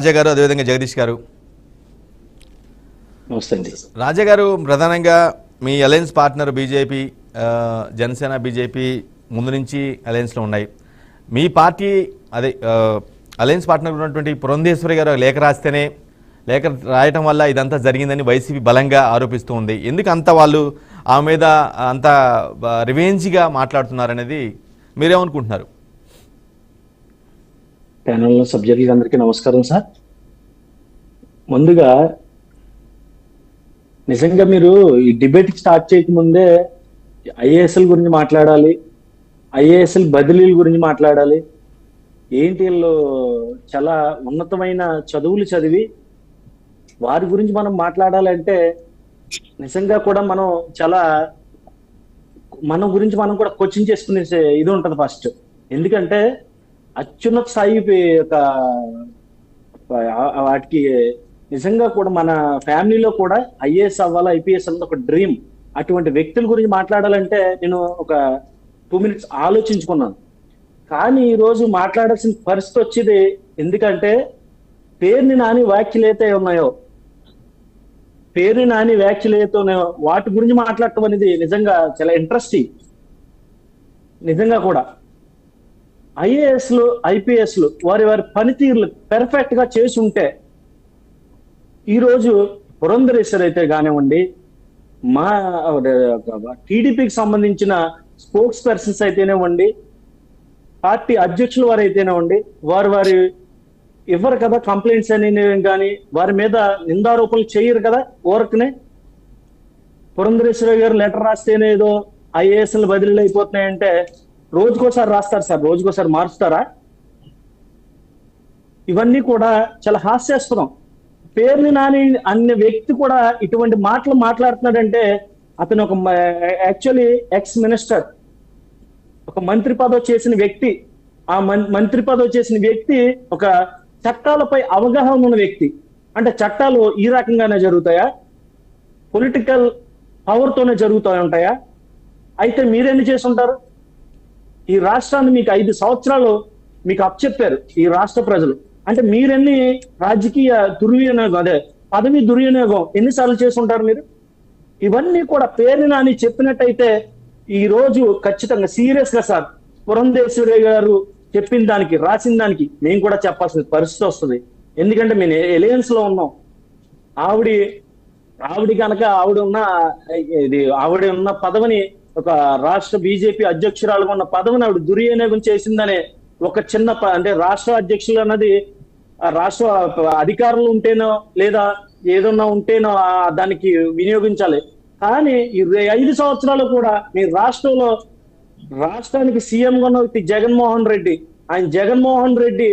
రాజా గారు అదేవిధంగా జగదీష్ గారు. నమస్తే అండి. రాజా గారు, ప్రధానంగా మీ alliance partner BJP, Janasena BJP ముందు నుంచి అలయన్స్లో ఉన్నాయి. మీ పార్టీ అదే అలయన్స్ పార్ట్నర్ ఉన్నటువంటి పురంధేశ్వరి గారు లేఖ రాస్తేనే, లేఖ రాయటం వల్ల ఇదంతా జరిగిందని వైసీపీ బలంగా ఆరోపిస్తూ ఉంది. ఎందుకు అంత వాళ్ళు ఆమె మీద అంత రివెంజ్గా మాట్లాడుతున్నారనేది మీరేమనుకుంటున్నారు? ప్యానెల్లో సబ్జెక్టులు అందరికీ నమస్కారం సార్. ముందుగా నిజంగా మీరు ఈ డిబేట్ స్టార్ట్ చేయకముందే ఐఏఎస్ఎల్ గురించి మాట్లాడాలి, ఐఏఎస్ఎల్ బదిలీల గురించి మాట్లాడాలి. ఏంటి వీళ్ళు చాలా ఉన్నతమైన చదువులు చదివి వారి గురించి మనం మాట్లాడాలంటే నిజంగా కూడా మనం చాలా మన గురించి మనం కూడా కోచింగ్ చేసుకునే ఇది ఉంటుంది ఫస్ట్. ఎందుకంటే అత్యున్నత స్థాయి ఒక వాటికి నిజంగా కూడా మన ఫ్యామిలీలో కూడా ఐఏఎస్ అవ్వాలి, ఐపీఎస్ అన్నది ఒక డ్రీమ్. అటువంటి వ్యక్తుల గురించి మాట్లాడాలంటే నేను ఒక 2 minutes ఆలోచించుకున్నాను. కానీ ఈ రోజు మాట్లాడాల్సిన పరిస్థితి వచ్చేది. ఎందుకంటే పేరుని నాని వ్యాఖ్యలు అయితే ఉన్నాయో, పేరుని నాని వ్యాఖ్యలు అయితే ఉన్నాయో వాటి గురించి మాట్లాడటం అనేది నిజంగా చాలా ఇంట్రెస్టింగ్. నిజంగా కూడా ఐఏఎస్లు ఐపీఎస్లు వారి వారి పనితీరులు పెర్ఫెక్ట్ గా చేసి ఉంటే ఈరోజు పురంధరేశ్వర్ అయితే కానివ్వండి, మా టీడీపీకి సంబంధించిన స్పోక్స్ పర్సన్స్ అయితేనేవ్వండి, పార్టీ అధ్యక్షులు వారు అయితేనేవ్వండి, వారి ఇవ్వరు కదా కంప్లైంట్స్ అని కానీ వారి మీద నిందారోపణలు చేయరు కదా. ఊరకనే పురంధరేశ్వరి గారు లెటర్ రాస్తేనే ఏదో ఐఏఎస్లు బదిలీలు అయిపోతున్నాయంటే రోజుకోసారి రాస్తారు సార్, రోజుకోసారి మారుస్తారా? ఇవన్నీ కూడా చాలా హాస్యాస్పదం. పేర్ని నాని అనే వ్యక్తి కూడా ఇటువంటి మాటలు మాట్లాడుతున్నాడంటే అతను ఒక యాక్చువల్లీ ఎక్స్ మినిస్టర్, ఒక మంత్రి పదవి చేసిన వ్యక్తి. ఆ మంత్రి పదవి చేసిన వ్యక్తి ఒక చట్టాలపై అవగాహన ఉన్న వ్యక్తి. అంటే చట్టాలు ఈ రకంగానే జరుగుతాయా? పొలిటికల్ పవర్ తోనే జరుగుతూ ఉంటాయా? అయితే మీరేమి చేసి ఉంటారు? ఈ రాష్ట్రాన్ని మీకు 5 సంవత్సరాలు మీకు అప్పచెప్పారు ఈ రాష్ట్ర ప్రజలు. అంటే మీరెన్ని రాజకీయ దుర్వినియోగం, అదే పదవి దుర్వినియోగం ఎన్నిసార్లు చేసి ఉంటారు మీరు? ఇవన్నీ కూడా పేరుని నాని చెప్పినట్టయితే ఈ రోజు ఖచ్చితంగా సీరియస్ గా సార్ పురంధేశ్వరి గారు చెప్పిన దానికి రాసిన దానికి మేము కూడా చెప్పాల్సిన పరిస్థితి వస్తుంది. ఎందుకంటే మేము ఎలయన్స్ లో ఉన్నాం. ఆవిడ కనుక ఆవిడ ఉన్న పదవిని, ఒక రాష్ట్ర బీజేపీ అధ్యక్షురాలుగా ఉన్న పదవిని ఆవిడ దుర్వినియోగం చేసిందనే ఒక చిన్న అంటే రాష్ట్ర అధ్యక్షులు అన్నది రాష్ట్ర అధికారులు ఉంటేనో లేదా ఏదన్నా ఉంటేనో దానికి వినియోగించాలి. కానీ ఈ 5 సంవత్సరాలు కూడా మీ రాష్ట్రానికి సీఎంగా ఉన్న వ్యక్తి జగన్మోహన్ రెడ్డి, ఆయన జగన్మోహన్ రెడ్డి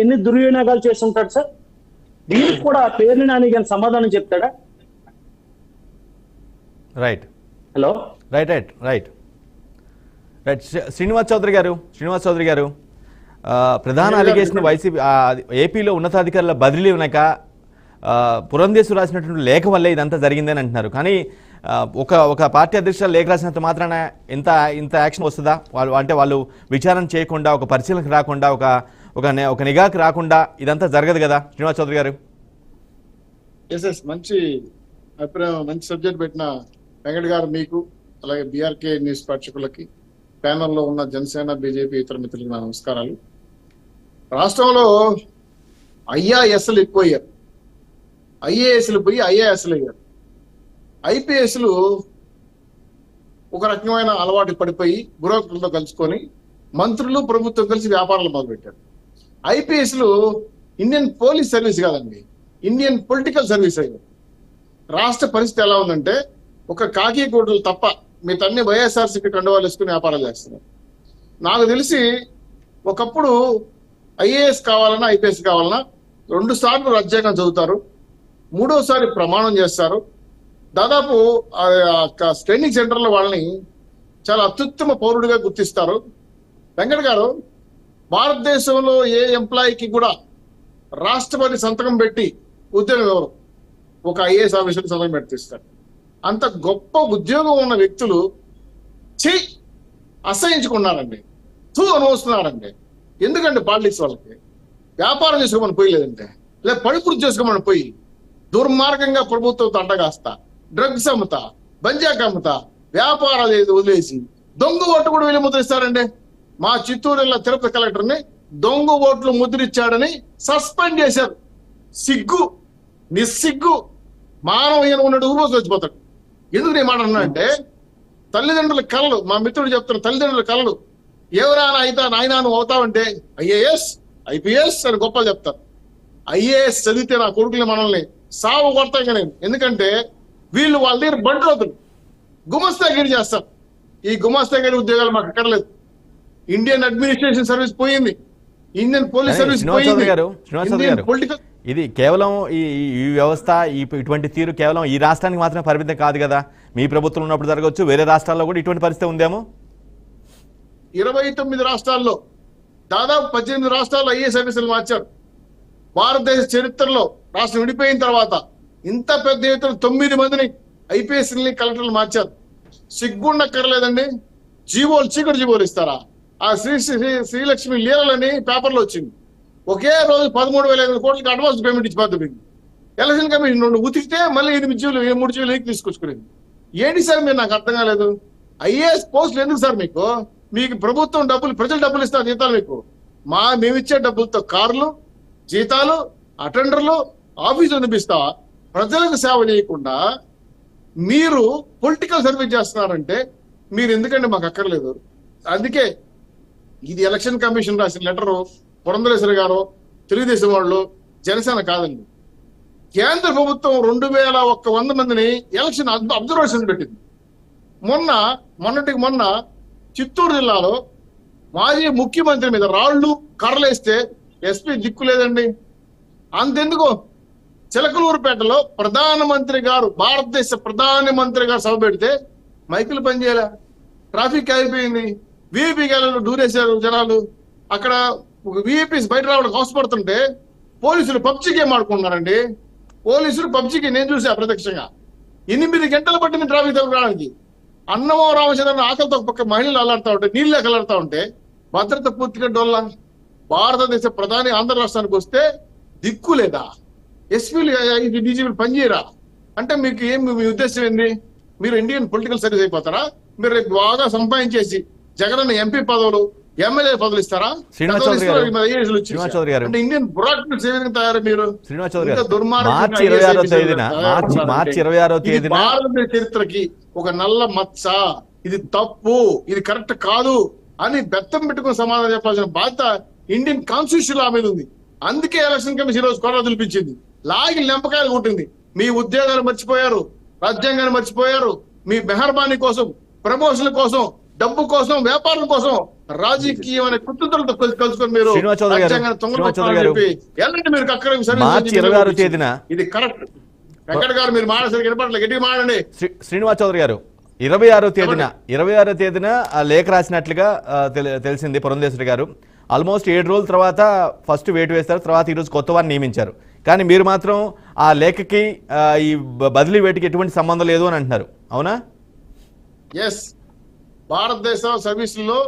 ఎన్ని దుర్వినియోగాలు చేసి ఉంటాడు సార్? దీనికి కూడా పేరుని నాని కానీ సమాధానం చెప్తాడా? Right. Hello. Right right right right Srinivas Chowdary గారు, ప్రధాన అలిగేషన్ వైసీపీ ఏపీలో ఉన్నతాధికారుల బదిలీ ఉన్నాక పురంధేశ్వరి రాసినటువంటి లేఖ వల్లే ఇదంతా జరిగిందని అంటున్నారు. కానీ ఒక పార్టీ అధ్యక్షులు లేఖ రాసినంత మాత్రాన ఇంత యాక్షన్ వస్తుందా? వాళ్ళు విచారణ చేయకుండా, ఒక పరిశీలనకు రాకుండా, ఒక నిఘాకి రాకుండా ఇదంతా జరగదు కదా శ్రీనివాస్ చౌదరి గారు? మంచి అభిప్రాయం, మంచి సబ్జెక్ట్ పెట్టిన వెంకట్ గారు మీకు, అలాగే బీఆర్కే న్యూస్ ప్రేక్షకులకి, ప్యానల్లో ఉన్న జనసేన బీజేపీ ఇతర మిత్రులకు నా నమస్కారాలు. రాష్ట్రంలో ఐఏఎస్లు ఎక్కువయ్యారు, ఐఏఎస్లు పోయి ఐఏఎస్లు అయ్యారు. ఐపీఎస్లు ఒక రకమైన అలవాటు పడిపోయి బ్రోకర్లతో కలుసుకొని మంత్రులు ప్రభుత్వం కలిసి వ్యాపారాలు మొదలుపెట్టారు. ఐపీఎస్లు ఇండియన్ పోలీస్ సర్వీస్ కాదండి, ఇండియన్ పొలిటికల్ సర్వీస్ అయ్యారు. రాష్ట్ర పరిస్థితి ఎలా ఉందంటే ఒక కాకి కోటలు తప్ప మిగతా అన్ని వైఎస్ఆర్సీపీ కండువాలు వేసుకుని వ్యాపారాలు చేస్తున్నారు. నాకు తెలిసి ఒకప్పుడు ఐఏఎస్ కావాలన్నా ఐపీఎస్ కావాలన్నా 2 సార్లు రాజ్యాంగం చదువుతారు, 3వసారి ప్రమాణం చేస్తారు. దాదాపు ట్రైనింగ్ సెంటర్లో వాళ్ళని చాలా అత్యుత్తమ పౌరుడిగా గుర్తిస్తారు. వెంకట్ గారు, భారతదేశంలో ఏ ఎంప్లాయీకి కూడా రాష్ట్రపతి సంతకం పెట్టి ఉద్యోగం ఎవరు? ఒక ఐఏఎస్ ఆఫీసర్ సంతకం పెట్టిస్తారు. అంత గొప్ప ఉద్యోగం ఉన్న వ్యక్తులు అసహించుకున్నారండి, అనుభవిస్తున్నారండి. ఎందుకంటే పాలిటిక్స్ వాళ్ళకి వ్యాపారం చేసుకోమని పోయలేదంటే లేదా పడిపుడు చేసుకోమని పోయి దుర్మార్గంగా ప్రభుత్వంతో అడ్డగాస్తా డ్రగ్స్ అమ్ముతా బంజాక్ అమ్ముతా వ్యాపారాలు వదిలేసి దొంగ ఓటు కూడా వీళ్ళు ముద్రిస్తారండి. మా చిత్తూరు జిల్లా తిరుపతి కలెక్టర్ని దొంగ ఓట్లు ముద్రించాడని సస్పెండ్ చేశారు. సిగ్గు, నిస్సిగ్గు, మానవీయం ఉన్నట్టు ఊరోజు వచ్చిపోతాడు. ఎందుకు నేను మాట అన్నా అంటే తల్లిదండ్రుల కళలు, మా మిత్రుడు చెప్తున్న తల్లిదండ్రుల కళలు ఎవరైనా అయితే నాయన నువ్వు అవుతావంటే ఐఏఎస్ IPS అని గొప్పలు చెప్తారు. IAS చదివితే నా కొడుకులు మనల్ని సాగు కొడతాయి నేను. ఎందుకంటే వీళ్ళు వాళ్ళ దగ్గర బండ్రోతులు గుమస్తాగిరి చేస్తారు. ఈ గుమస్తాగిరి ఉద్యోగాలు మాకు ఎక్కడలేదు. ఇండియన్ అడ్మినిస్ట్రేషన్ సర్వీస్ పోయింది, ఇండియన్ పోలీస్ సర్వీస్ పోయింది. పొలిటికల్ ఇది కేవలం ఈ వ్యవస్థ ఇటువంటి తీరు కేవలం ఈ రాష్ట్రానికి మాత్రమే పరిమితం కాదు కదా. మీ ప్రభుత్వం ఉన్నప్పుడు జరగవచ్చు, వేరే రాష్ట్రాల్లో కూడా ఇటువంటి పరిస్థితి ఉందేమో. 29 రాష్ట్రాల్లో దాదాపు 18 రాష్ట్రాల్లో IAS ఆఫీసులు మార్చారు. భారతదేశ చరిత్రలో రాష్ట్రం విడిపోయిన తర్వాత ఇంత పెద్ద ఎత్తున 9 మందిని IPS కలెక్టర్లు మార్చారు. సిగ్గుండక్కర్లేదండి. జీవోలు చీకటి జీవోలు ఇస్తారా? ఆ శ్రీలక్ష్మి లీలలని పేపర్లో వచ్చింది. ఒకే రోజు 13,500 కోట్లకి అడ్వాన్స్ పేమెంట్ ఇచ్చి పద్ధతి. ఎలక్షన్ కమిషన్ నుండి ఉతికితే మళ్ళీ 3 జీవులు తీసుకొచ్చుకునేది. ఏంటి సార్ మీరు? నాకు అర్థం కాలేదు. IAS పోస్టులు ఎందుకు సార్ మీకు? మీకు ప్రభుత్వం డబ్బులు, ప్రజలు డబ్బులు ఇస్తారు జీతాలు మీకు. మేమిచ్చే డబ్బులతో కార్లు, జీతాలు, అటెండర్లు, ఆఫీసులు అనిపిస్తావా? ప్రజలకు సేవ చేయకుండా మీరు పొలిటికల్ సర్వీస్ చేస్తున్నారంటే మీరు ఎందుకంటే మాకు అక్కర్లేదు. అందుకే ఇది ఎలక్షన్ కమిషన్ రాసిన లెటరు పురంధరేశ్వరి గారు, తెలుగుదేశం వాళ్ళు, జనసేన కాదండి. కేంద్ర ప్రభుత్వం 2,100 మందిని ఎలక్షన్ అబ్జర్వేషన్ పెట్టింది. మొన్న చిత్తూరు జిల్లాలో మాజీ ముఖ్యమంత్రి మీద రాళ్లు కర్రలేస్తే SP దిక్కు లేదండి. అంతెందుకు చిలకలూరుపేటలో భారతదేశ ప్రధానమంత్రి గారు సభ పెడితే మైకులు పనిచేయాల, ట్రాఫిక్ అయిపోయింది, VIP గాలలో దూరేశారు జనాలు. అక్కడ VIPs బయట రావడానికి అవసరపడుతుంటే పోలీసులు PUBG గేమ్ ఆడుకుంటున్నారండి. PUBG నేను చూసా ప్రత్యక్షంగా. 8 గంటలు పట్టింది ట్రాఫిక్ తగ్గడానికి. అన్నమో రామచంద్రన్ ఆకలితో పక్క మహిళలు అల్లాడుతూ ఉంటే, నీళ్ళు అల్లాడుతూ ఉంటే భద్రత పూర్తిగా డొల్లా. భారతదేశ ప్రధాని ఆంధ్ర రాష్ట్రానికి వస్తే దిక్కు లేదా? SPలు DGPలు పనిచేయరా? అంటే మీకు మీ ఉద్దేశం ఏంది? మీరు ఇండియన్ పొలిటికల్ సర్వీస్ అయిపోతారా? మీరు రేపు బాగా సంపాదించేసి జగన్ MP పదవులు, MLA పదవులు ఇస్తారా? శ్రీనివాస్ చౌదరి గారు, అంటే ఇండియన్ బ్యూరోక్రట్స్ ఏ విధంగా తయారు మీరు? శ్రీనివాస్ చౌదరి గారు, మార్చి 26వ తేదీన భారతదేశ చరిత్రకి ఒక నల్ల మచ్చ. ఇది తప్పు, ఇది కరెక్ట్ కాదు అని బెత్తం పెట్టుకుని సమాధానం చెప్పాల్సిన బాధ్యత ఇండియన్ కాన్స్టిట్యూషన్ లా మీద ఉంది. అందుకే ఎలక్షన్ కమిషన్ రోజు కొర పిలిపించింది, లాగి లెంపకాయలు కొట్టింది. మీ ఉద్యోగాలు మర్చిపోయారు, రాజ్యాంగాన్ని మర్చిపోయారు. మీ మెహర్బానీ కోసం, ప్రమోషన్ల కోసం, డబ్బు కోసం, వ్యాపారం కోసం రాజకీయమైన కుట్రలతో కలుసుకొని మీరు మార్చి 26వ తేదీన ఇది కరెక్ట్. వెంకట గారు మీరు మాట్లాడసరికి వినపడలేదు, గట్టిగా మాట్లాడండి. శ్రీనివాస్ చౌదరి గారు, 26వ తేదీన లేఖ రాసినట్లుగా తెలిసింది పురంధేశ్వరి గారు. ఆల్మోస్ట్ 7 రోజుల తర్వాత ఫస్ట్ వేటు వేస్తారు, తర్వాత ఈరోజు కొత్త వారిని నియమించారు. కానీ మీరు మాత్రం ఆ లేఖకి ఈ బదిలీ వేటికి ఎటువంటి సంబంధం లేదు అని అంటున్నారు, అవునా? ఎస్, భారతదేశ సర్వీసుల్లో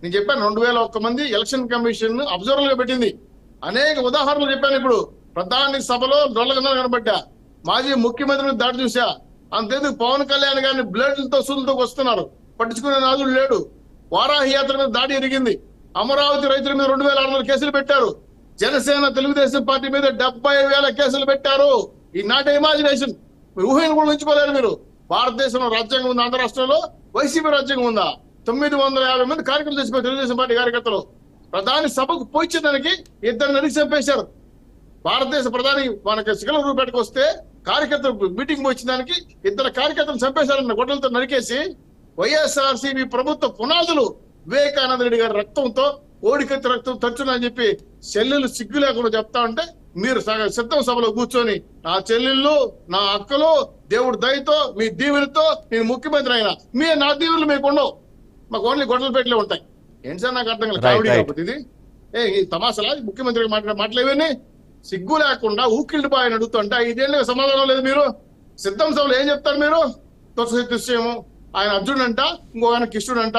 నేను చెప్పాను 2,001 మంది ఎలక్షన్ కమిషన్ అబ్జర్వర్లుగా పెట్టింది. అనేక ఉదాహరణలు చెప్పాను. ఇప్పుడు ప్రధాని సభలో డొల్లగన్నా కనబడ్డా, మాజీ ముఖ్యమంత్రిని దాడి చూసా. అంతేందుకు పవన్ కళ్యాణ్ గారిని బ్లేడ్లతో సూదులతో వస్తున్నారు, పట్టించుకునే నాదుడు లేడు. వారాహి యాత్ర మీద దాడి జరిగింది. అమరావతి రైతుల మీద 2,600 కేసులు పెట్టారు. జనసేన తెలుగుదేశం పార్టీ మీద 70,000 కేసులు పెట్టారు. ఈ నాట్ ఇమాజినేషన్, ఊహను కూడా ఉంచుకోలేరు మీరు. భారతదేశంలో రాజ్యాంగం ఉంది, ఆంధ్ర రాష్ట్రంలో వైసీపీ రాజ్యాంగం ఉందా? 950 మంది కార్యకర్తలు చేసిపోయి తెలుగుదేశం పార్టీ కార్యకర్తలు ప్రధాని సభకు పోయించడానికి 2 నరికి చంపేశారు. భారతదేశ ప్రధాని మనకి సిగలూరుపేటకు వస్తే కార్యకర్తలు మీటింగ్ వచ్చిందానికి 2 కార్యకర్తలు చంపేశారన్న గొడ్డలతో నరికేసి వైఎస్ఆర్సీపీ ప్రభుత్వ పునాదులు వివేకానంద రెడ్డి గారి రక్తంతో, ఓడికత్తి రక్తం తచ్చునని చెప్పి చెల్లెలు సిగ్గు లేకుండా చెప్తా ఉంటే మీరు సిద్ధం సభలో కూర్చొని నా చెల్లెళ్ళు, నా అక్కలు, దేవుడి దయతో, మీ దీవెనతో నేను ముఖ్యమంత్రి అయినా నా దీవెనలు మీకు ఉండవు, మాకు ఓన్లీ గొడ్డలపేటలే ఉంటాయి. ఏంటి సార్ నాకు అర్థం కాలేదు. కామెడీ కాబట్టి ఇది ఈ తమాసలా ముఖ్యమంత్రి మాట్లాడేవన్నీ సిగ్గు లేకుండా ఊకిల్డ్ బాయ్ అని అడుగుతుంటే 5 ఏళ్ళకి సమాధానం లేదు. మీరు సిద్ధం సభలో ఏం చెప్తారు? మీరు తులసిము ఆయన అర్జునుడు అంట, ఇంకో ఆయన కృష్ణుడు అంట.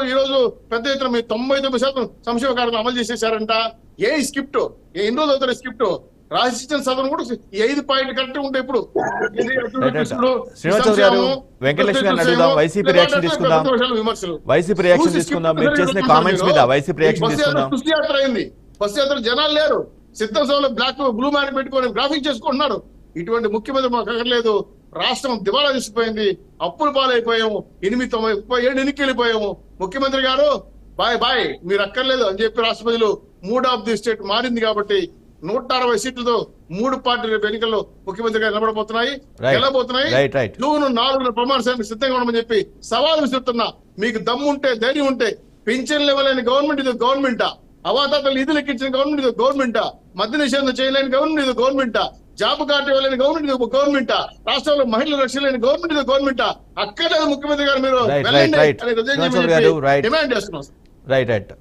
ఈరోజు పెద్ద ఎత్తున మీరు 99% సంక్షేమ కార్యక్రమం అమలు చేసేసారంట. A script? ఎన్ని రోజులు అవుతారు స్క్రిప్ట్? రాసిచ్చిన సదనం కూడా ఈ 5 పాయింట్లు కరెక్ట్ ఉంటాయి. ఇప్పుడు ఇది కృష్ణుడు, శ్రీనివాస్ చౌదరి గారు, సంశయము, వెంకటలక్ష్మి గారిని అడుగుదాం. వైసీపీ రియాక్షన్ తీసుకుందాం. విమర్శలు వైసీపీ రియాక్షన్ తీసుకుందాం. మీరు చేసిన కామెంట్స్ మీద వైసీపీ రియాక్షన్ బస్సు యాత్ర తీసుకుందాం. కృషి యాత్ర అయింది. బస్సు యాత్ర జనాలు లేరు, సిద్ధం సభలో బ్లూ మ్యాట్ పెట్టుకొని గ్రాఫిక్ చేసుకుంటున్నారు. ఇటువంటి ముఖ్యమంత్రి మాకు అక్కర్లేదు. రాష్ట్రం దివాళా తీసిపోయింది, అప్పుల పాలైపోయాము, 37 ఎన్నికలు వెళ్ళిపోయాము. ముఖ్యమంత్రి గారు బాయ్ బాయ్, మీరు అక్కర్లేదు అని చెప్పి రాష్ట్రపతిలో మూడ్ ఆఫ్ ది స్టేట్ మారింది. కాబట్టి 160 సీట్లతో 3 పార్టీల ఎన్నికల్లో ముఖ్యమంత్రి గారు నిలబడబోతున్నాయి, గెలబోతున్నాయి. జూన్ 4న ప్రమాణ స్వీకారానికి సిద్ధంగా ఉండమని చెప్పి సవాల్ విసురుతున్నా. మీకు దమ్ము ఉంటే, ధైర్యం ఉంటే, పింఛన్ ఇవ్వలేని గవర్నమెంట్ ఇది గవర్నమెంటా? అవాతాతలు నిధులు ఎక్కించిన గవర్నమెంట్ ఇది గవర్నమెంటా? మద్య నిషేధం చేయలేని గవర్నమెంట్ ఇది గవర్నమెంటా? జాబ్ కార్డు ఇవ్వలేని గవర్నమెంట్ ఇది గవర్నమెంటా? రాష్ట్రంలో మహిళలు రక్షణ లేని గవర్నమెంట్ ఇది గవర్నమెంటా? అక్కర్లేదు ముఖ్యమంత్రి గారు, మీరు వెళ్ళండి అని డిమాండ్ చేస్తున్నాం. రైట్